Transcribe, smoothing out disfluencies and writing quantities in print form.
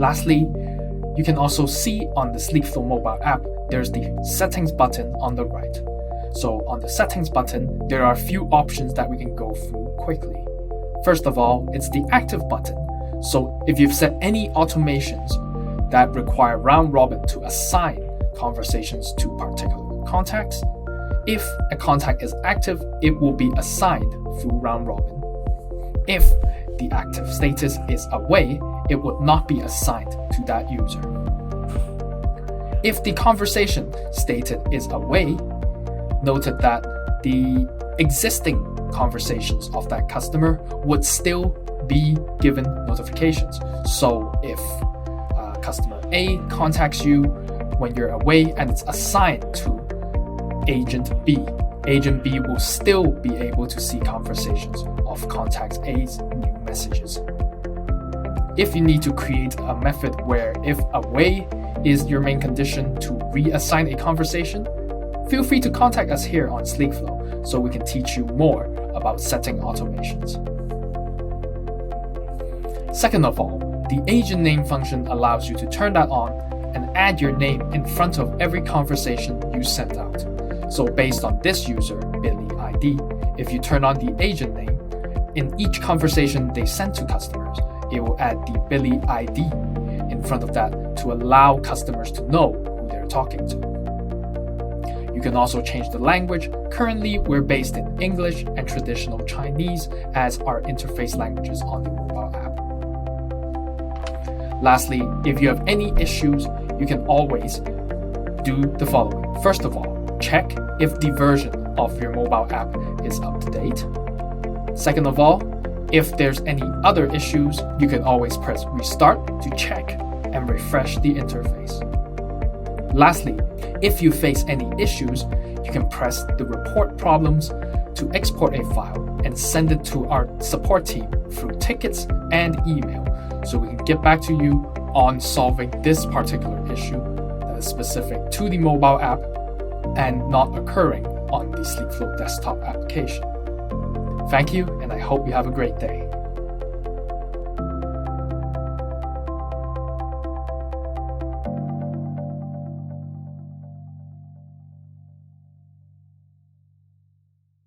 Lastly, you can also see on the SleekFlow mobile app, there's the settings button on the right. So on the settings button, there are a few options that we can go through quickly. First of all, it's the active button. So if you've set any automations that require round robin to assign conversations to particular contacts, if a contact is active, it will be assigned through round robin. If the active status is away, it would not be assigned to that user. If the conversation stated is away, noted that the existing conversations of that customer would still be given notifications. So if customer A contacts you when you're away and it's assigned to agent B, agent B will still be able to see conversations of contact A's new messages. If you need to create a method where if away is your main condition to reassign a conversation, feel free to contact us here on SleekFlow so we can teach you more about setting automations. Second of all, the agent name function allows you to turn that on and add your name in front of every conversation you send out. So based on this user, Billy ID, if you turn on the agent name, in each conversation they send to customers, it will add the Billy ID in front of that to allow customers to know who they're talking to. You can also change the language. Currently, we're based in English and traditional Chinese as our interface languages on the mobile app. Lastly, if you have any issues, you can always do the following. First of all, check if the version of your mobile app is up to date. Second of all, if there's any other issues, you can always press restart to check and refresh the interface. Lastly, if you face any issues, you can press the report problems to export a file and send it to our support team through tickets and email so we can get back to you on solving this particular issue that is specific to the mobile app and not occurring on the SleekFlow desktop application. Thank you, and I hope you have a great day.